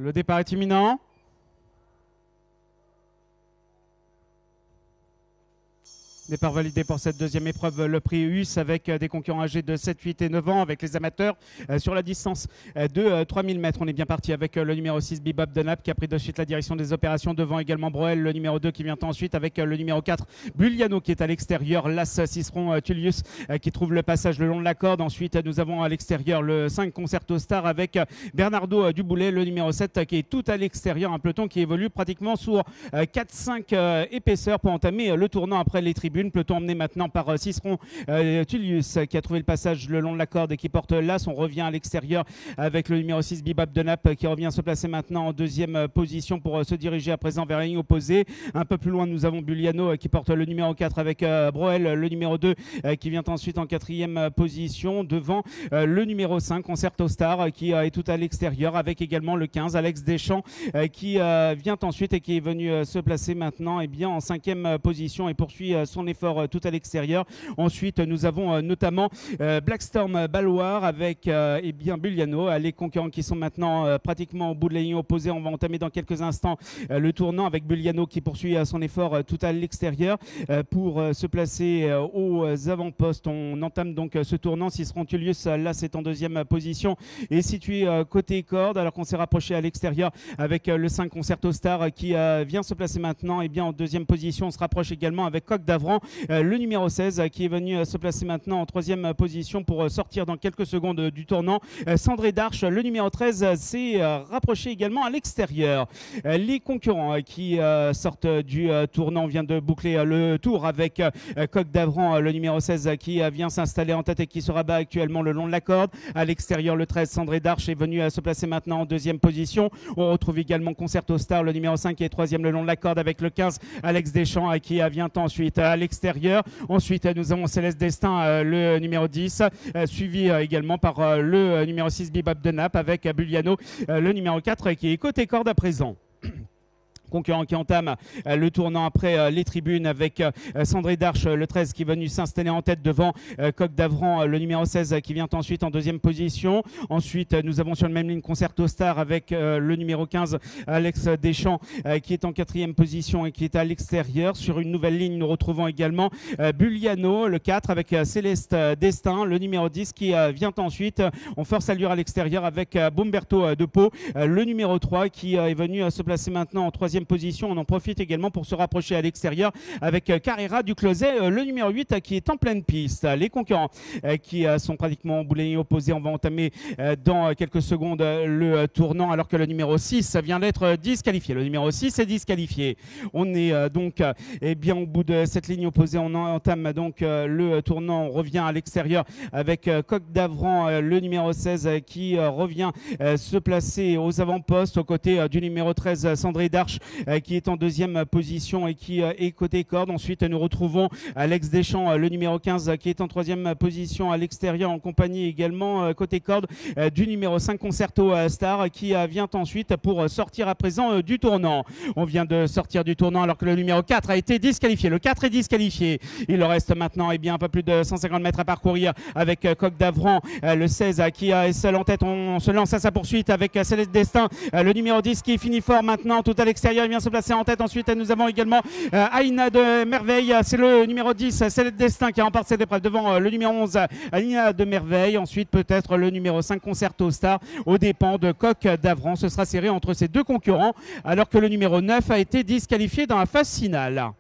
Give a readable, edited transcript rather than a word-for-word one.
Le départ est imminent. Départ validé pour cette deuxième épreuve, le prix US, avec des concurrents âgés de 7, 8 et 9 ans, avec les amateurs sur la distance de 3000 mètres. On est bien parti avec le numéro 6, Bebop Dunlap, qui a pris de suite la direction des opérations. Devant également Broel, le numéro 2 qui vient ensuite avec le numéro 4, Bugliano, qui est à l'extérieur. L'As Ciceron Tullius qui trouve le passage le long de la corde. Ensuite, nous avons à l'extérieur le 5 Concerto Star avec Bernardo Duboulet, le numéro 7, qui est tout à l'extérieur. Un peloton qui évolue pratiquement sur 4-5 épaisseurs pour entamer le tournant après les tribunes. Peloton emmené maintenant par Ciceron Tullius, qui a trouvé le passage le long de la corde et qui porte l'As. On revient à l'extérieur avec le numéro 6, Bebop Dunlap, qui revient se placer maintenant en deuxième position pour se diriger à présent vers la ligne opposée. Un peu plus loin, nous avons Bugliano qui porte le numéro 4 avec Broel, le numéro 2 qui vient ensuite en quatrième position. Devant le numéro 5, Concerto Star, qui est tout à l'extérieur, avec également le 15, Alex Deschamps, qui vient ensuite et qui est venu se placer maintenant en cinquième position et poursuit son effort tout à l'extérieur. Ensuite, nous avons notamment Blackstorm Balloir avec Bugliano. Les concurrents qui sont maintenant pratiquement au bout de la ligne opposée. On va entamer dans quelques instants le tournant avec Bugliano qui poursuit son effort tout à l'extérieur pour se placer aux avant-postes. On entame donc ce tournant. Ciceron Tullius, là, c'est en deuxième position et situé côté corde, alors qu'on s'est rapproché à l'extérieur avec le 5 Concerto Star qui vient se placer maintenant en deuxième position. On se rapproche également avec Coq d'Avran, le numéro 16 qui est venu se placer maintenant en troisième position pour sortir dans quelques secondes du tournant. Sandré Darche, le numéro 13, s'est rapproché également à l'extérieur. Les concurrents qui sortent du tournant, vient de boucler le tour avec Coq d'Avran, le numéro 16 qui vient s'installer en tête et qui se rabat actuellement le long de la corde. À l'extérieur, le 13, Sandré Darche, est venu se placer maintenant en deuxième position. On retrouve également Concerto Star, le numéro 5 qui est troisième le long de la corde avec le 15, Alex Deschamps, qui vient ensuite à l'extérieur. Ensuite, nous avons Céleste Destin, le numéro 10, suivi également par le numéro 6, Bebop Dunlap, avec Bugliano, le numéro 4, qui est côté corde à présent. Concurrent qui entame le tournant après les tribunes avec Sandré Darche, le 13 qui est venu s'installer en tête devant Coq d'Avran, le numéro 16 qui vient ensuite en deuxième position. Ensuite, nous avons sur la même ligne Concerto Star avec le numéro 15, Alex Deschamps, qui est en quatrième position et qui est à l'extérieur. Sur une nouvelle ligne, nous retrouvons également Bugliano, le 4, avec Céleste Destin, le numéro 10 qui vient ensuite. On force allure à l'extérieur avec Bomberto de Pau, le numéro 3 qui est venu se placer maintenant en troisième position. On en profite également pour se rapprocher à l'extérieur avec Carrera du Closet, le numéro 8 qui est en pleine piste. Les concurrents qui sont pratiquement au bout de la ligne opposée. On va entamer dans quelques secondes le tournant alors que le numéro 6 vient d'être disqualifié. Le numéro 6 est disqualifié. On est donc au bout de cette ligne opposée. On entame donc le tournant. On revient à l'extérieur avec Coq d'Avran, le numéro 16 qui revient se placer aux avant-postes aux côtés du numéro 13, Sandré Darche, qui est en deuxième position et qui est côté corde. Ensuite, nous retrouvons Alex Deschamps, le numéro 15, qui est en troisième position à l'extérieur en compagnie également côté corde du numéro 5 Concerto Star qui vient ensuite pour sortir à présent du tournant. On vient de sortir du tournant alors que le numéro 4 a été disqualifié. Le 4 est disqualifié. Il reste maintenant un peu plus de 150 mètres à parcourir avec Coq d'Avran, le 16 qui est seul en tête. On se lance à sa poursuite avec Céleste Destin, le numéro 10 qui finit fort maintenant tout à l'extérieur. Il vient se placer en tête. Ensuite, nous avons également Aïna de Merveille. C'est le numéro 10, Céleste Destin, qui remporte cette épreuve devant le numéro 11, Aïna de Merveille. Ensuite, peut-être le numéro 5, Concerto Star, aux dépens de Coq d'Avran. Ce sera serré entre ces deux concurrents, alors que le numéro 9 a été disqualifié dans la phase finale.